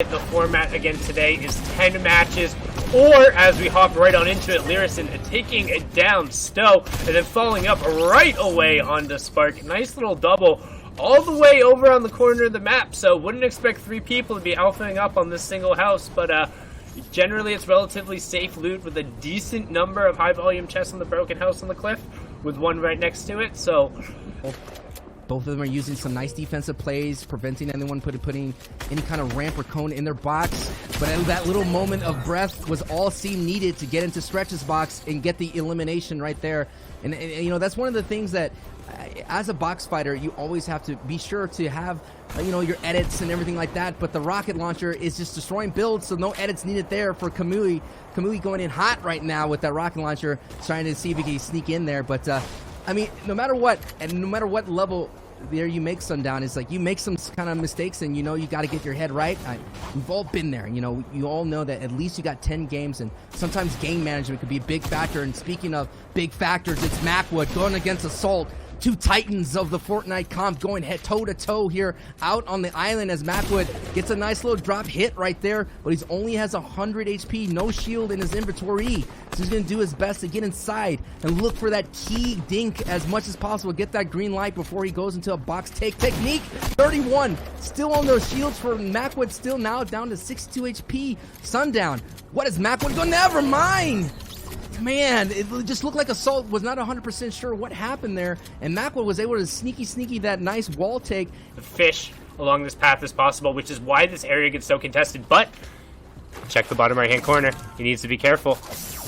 The format again today is 10 matches, or as we hop right on into it, Lyrison taking it down Stowe, and then following up right away onto Spark. Nice little double all the way over on the corner of the map, so wouldn't expect 3 people to be alphaing up on this single house, but generally it's relatively safe loot with a decent number of high volume chests on the broken house on the cliff, with one right next to it, so... Both of them are using some nice defensive plays, preventing anyone putting any kind of ramp or cone in their box. But that little moment of breath was all Seam needed to get into Stretch's box and get the elimination right there. And you know, that's one of the things that, as a box fighter, you always have to be sure to have, you know, your edits and everything like that. But the rocket launcher is just destroying builds, so no edits needed there for Kamui. Kamui going in hot right now with that rocket launcher, trying to see if he can sneak in there. But I mean, no matter what, and no matter what level there you make Sundown, is like you make some kind of mistakes and you know you got to get your head right. We've all been there, you know, you all know that at least you got 10 games, and sometimes game management could be a big factor. And speaking of big factors, it's Macwood going against Assault. 2 titans of the Fortnite comp going head toe-to-toe here out on the island, as Macwood gets a nice little drop hit right there, but he only has 100 HP, no shield in his inventory. So he's going to do his best to get inside and look for that key dink as much as possible, get that green light before he goes into a box take technique. 31, still on those shields for Macwood, still now down to 62 HP. Sundown, what is Macwood going? Never mind! Man, it just looked like Assault was not 100% sure what happened there, and Macwood was able to sneaky that nice wall take. Fish along this path as possible, which is why this area gets so contested, but check the bottom right-hand corner. He needs to be careful.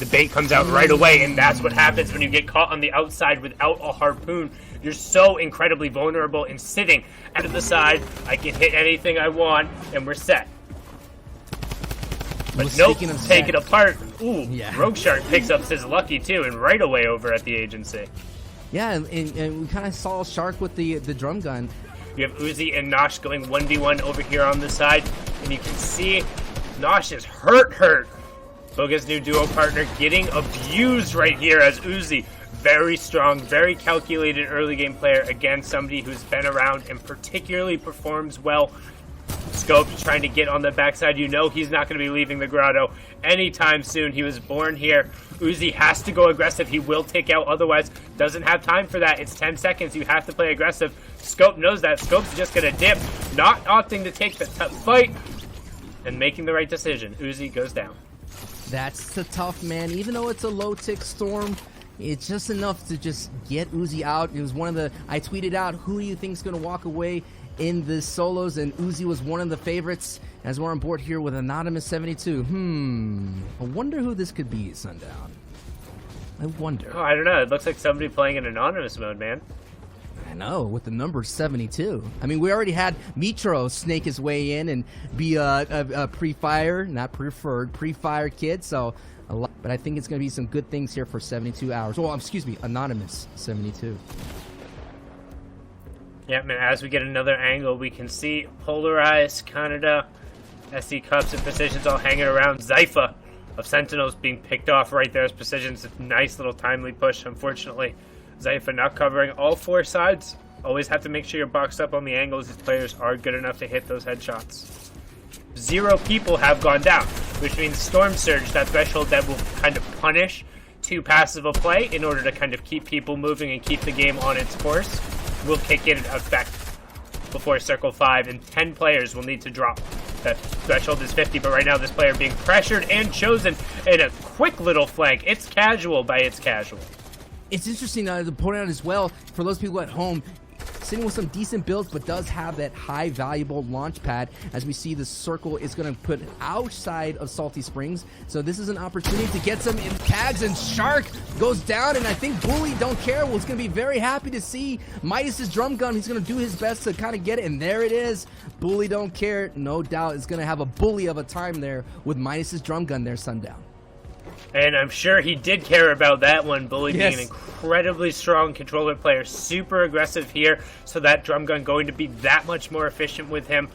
The bait comes out right away, and that's what happens when you get caught on the outside without a harpoon. You're so incredibly vulnerable and sitting out of the side. I can hit anything I want, and we're set. But nope, take it apart. Ooh, yeah. Rogue Shark picks up his lucky too, and right away over at the agency. Yeah, and we kind of saw Shark with the drum gun. You have Uzi and Nosh going 1v1 over here on the side, and you can see Nosh is hurt. Boga's new duo partner getting abused right here as Uzi, very strong, very calculated early game player, again somebody who's been around and particularly performs well. Scope's trying to get on the backside. You know he's not going to be leaving the grotto anytime soon. He was born here. Uzi has to go aggressive. He will take out, otherwise doesn't have time for that. It's 10 seconds. You have to play aggressive. Scope knows that. Scope's just going to dip, not opting to take the fight and making the right decision. Uzi goes down. That's the tough, man. Even though it's a low-tick storm, it's just enough to just get Uzi out. It was one of the... I tweeted out, who do you think is going to walk away in the solos, and Uzi was one of the favorites, as we're on board here with Anonymous 72. I wonder who this could be, Sundown. I wonder. Oh, I don't know. It looks like somebody playing in Anonymous mode, man. I know, with the number 72. I mean, we already had Mitro snake his way in and be a pre-fire, not preferred, pre-fire kid, so... But I think it's going to be some good things here for 72 hours. Oh, excuse me, Anonymous 72. Yeah, man, as we get another angle, we can see Polarized, Canada, SC Cups, and Precision's all hanging around. Zypha of Sentinels being picked off right there as Precision's a nice little timely push. Unfortunately, Zypha not covering all 4 sides. Always have to make sure you're boxed up on the angles. These players are good enough to hit those headshots. 0 people have gone down, which means Storm Surge, that threshold that will kind of punish too passive a play in order to kind of keep people moving and keep the game on its course, will kick in effect before Circle 5, and 10 players will need to drop. That threshold is 50, but right now this player being pressured and chosen in a quick little flank. It's casual by its casual. It's interesting to point out as well, for those people at home, sitting with some decent builds, but does have that high valuable launch pad. As we see, the circle is going to put outside of Salty Springs, so this is an opportunity to get some tags, and Shark goes down, and I think Bully don't care. Was going to be very happy to see Midas's drum gun. He's going to do his best to kind of get it, and there it is. Bully don't care, no doubt is going to have a bully of a time there with Midas's drum gun there, Sundown. And I'm sure he did care about that one. Bully being an incredibly strong controller player, super aggressive here, so that drum gun going to be that much more efficient with him.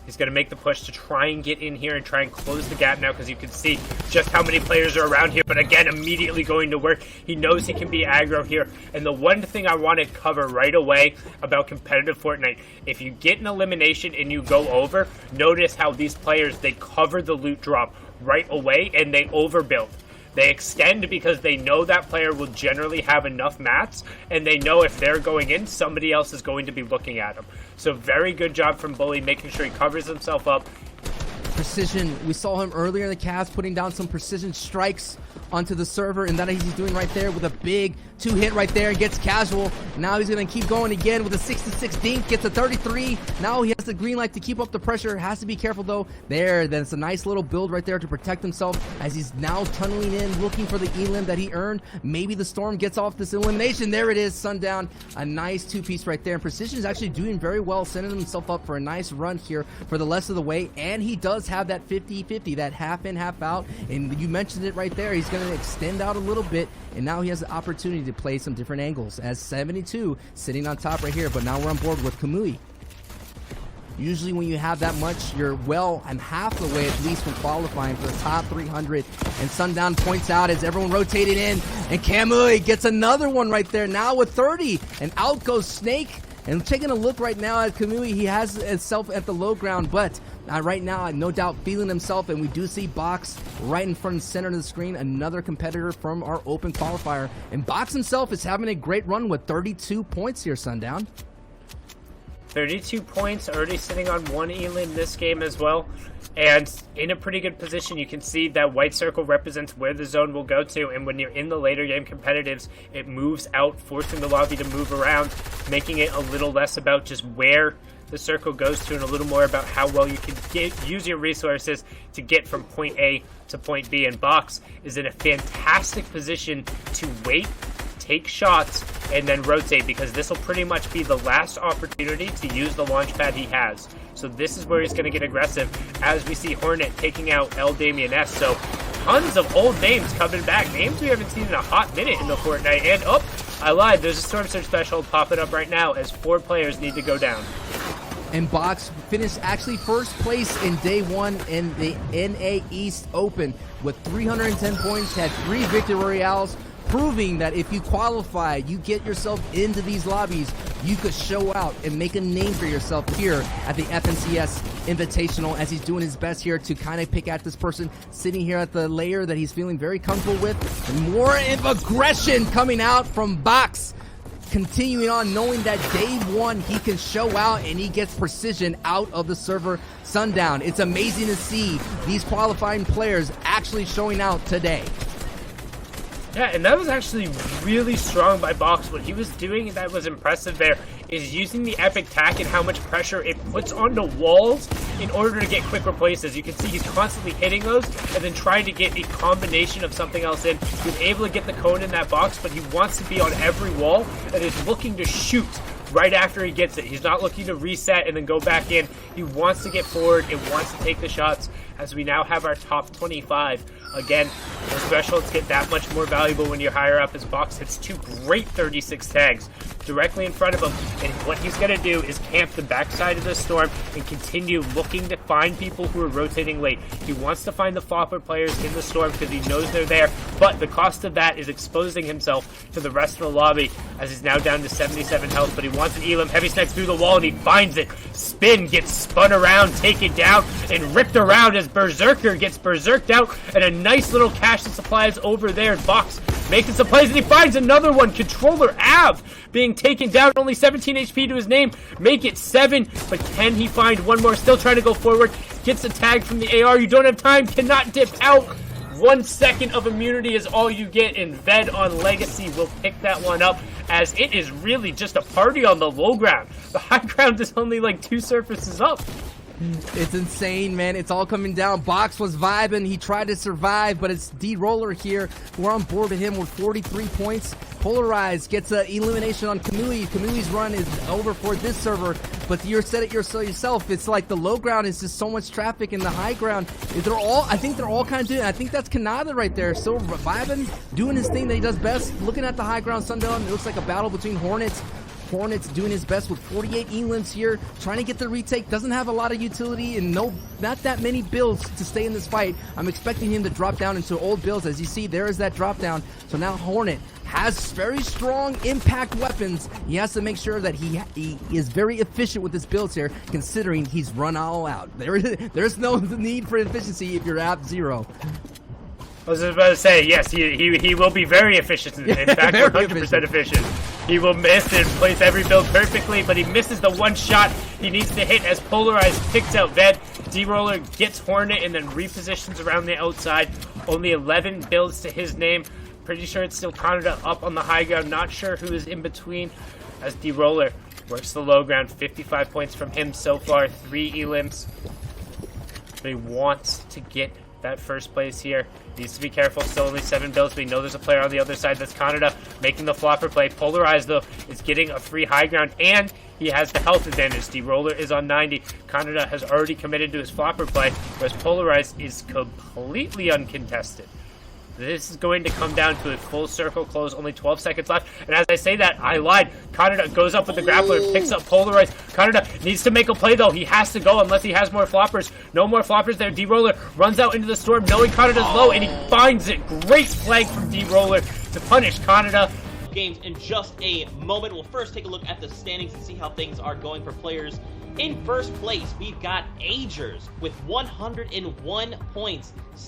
He's going to make the push to try and get in here and try and close the gap now, because you can see just how many players are around here. But again, immediately going to work. He knows he can be aggro here. And the one thing I want to cover right away about competitive Fortnite, if you get an elimination and you go over, notice how these players, they cover the loot drop right away and they overbuild. They extend because they know that player will generally have enough mats, and they know if they're going in, somebody else is going to be looking at them. So very good job from Bully, making sure he covers himself up. Precision. We saw him earlier in the cast putting down some precision strikes onto the server, and that he's doing right there with a big 2-hit right there. Gets casual. Now he's going to keep going again with a 66 dink. Gets a 33. Now he has the green light to keep up the pressure. Has to be careful though. There, that's a nice little build right there to protect himself as he's now tunneling in, looking for the elim that he earned. Maybe the Storm gets off this elimination. There it is, Sundown. A nice 2-piece right there. And Precision is actually doing very well, setting himself up for a nice run here for the rest of the way. And he does have that 50-50, that half in, half out. And you mentioned it right there. He's going to extend out a little bit, and now he has the opportunity to play some different angles as 72 sitting on top right here. But now we're on board with Kamui. Usually when you have that much, you're well and half the way at least from qualifying for the top 300. And Sundown points out as everyone rotated in, and Kamui gets another one right there now with 30, and out goes Snake. And taking a look right now at Kamui, he has himself at the low ground, but right now, no doubt feeling himself, and we do see Box right in front and center of the screen, another competitor from our open qualifier. And Box himself is having a great run with 32 points here, Sundown. 32 points, already sitting on 1 elim this game as well, and in a pretty good position. You can see that white circle represents where the zone will go to, and when you're in the later game competitives, it moves out, forcing the lobby to move around, making it a little less about just where the circle goes to and a little more about how well you can use your resources to get from point A to point B. And Box is in a fantastic position to wait, take shots, and then rotate, because this will pretty much be the last opportunity to use the launch pad he has. So this is where he's going to get aggressive, as we see Hornet taking out El Damien S. So tons of old names coming back, names we haven't seen in a hot minute in the Fortnite. And I lied, there's a Storm Surge special popping up right now as 4 players need to go down. And Box finished actually first place in day 1 in the NAE East Open with 310 points, had 3 victory royales, proving that if you qualify, you get yourself into these lobbies, you could show out and make a name for yourself here at the FNCS Invitational, as he's doing his best here to kind of pick at this person sitting here at the layer that he's feeling very comfortable with. And more of aggression coming out from Box, continuing on, knowing that day 1 he can show out and he gets Precision out of the server. Sundown, it's amazing to see these qualifying players actually showing out today. Yeah, and that was actually really strong by Box. What he was doing that was impressive there is using the epic tack and how much pressure it puts onto walls in order to get quick replaces. You can see he's constantly hitting those and then trying to get a combination of something else in. He's able to get the cone in that box, but he wants to be on every wall and is looking to shoot right after he gets it. He's not looking to reset and then go back in. He wants to get forward and wants to take the shots, as we now have our top 25. Again, the specialists get that much more valuable when you're higher up, as Box hits 2 great 36 tags directly in front of him. And what he's going to do is camp the backside of the Storm and continue looking to find people who are rotating late. He wants to find the flopper players in the Storm because he knows they're there, but the cost of that is exposing himself to the rest of the lobby, as he's now down to 77 health. But he wants an elim, heavy snipe through the wall, and he finds it. Spin, gets spun around, taken down, and ripped around as Berserker gets berserked out, and a nice little cache of supplies over there. Box making some plays, and he finds another one. Controller Av being taken down, only 17 HP to his name, make it 7, but can he find one more? Still trying to go forward, gets a tag from the AR. You don't have time, cannot dip out. 1 second of immunity is all you get, and Ved on Legacy will pick that one up, as it is really just a party on the low ground. The high ground is only like 2 surfaces up. It's insane, man. It's all coming down. Box was vibing. He tried to survive, but it's D-Roller here. We're on board with him with 43 points. Polarized gets an elimination on Kamui. Kamui's run is over for this server, but you said it yourself. It's like the low ground is just so much traffic, and the high ground, I think they're all kind of doing it. I think that's Kanada right there. Still vibing, doing his thing that he does best. Looking at the high ground, Sundown, it looks like a battle between Hornets. Hornets doing his best with 48 elims here, trying to get the retake. Doesn't have a lot of utility and not that many builds to stay in this fight. I'm expecting him to drop down into old builds. As you see, there is that drop down. So now Hornet has very strong impact weapons. He has to make sure that he is very efficient with his builds here, considering he's run all out. There's no need for efficiency if you're at 0. I was just about to say, yes, he will be very efficient. In fact, 100% efficient. He will miss and place every build perfectly, but he misses the one shot he needs to hit as Polarized picks out Ved. D-Roller gets Hornet and then repositions around the outside. Only 11 builds to his name. Pretty sure it's still Canada up on the high ground. Not sure who is in between as D-Roller works the low ground. 55 points from him so far. 3 elims. But he wants to get that first place here. Needs to be careful. Still only 7 builds. We know there's a player on the other side. That's Canada making the flopper play. Polarized, though, is getting a free high ground, and he has the health advantage. D-Roller is on 90. Canada has already committed to his flopper play, whereas Polarized is completely uncontested. This is going to come down to a full circle close, only 12 seconds left. And as I say that, I lied. Canada goes up with the grappler and picks up Polarized. Canada needs to make a play, though. He has to go unless he has more floppers. No more floppers there. D-Roller runs out into the storm, knowing Canada's low, and he finds it. Great flag from D-Roller to punish Canada. Games in just a moment. We'll first take a look at the standings and see how things are going for players. In first place, we've got Agers with 101 points.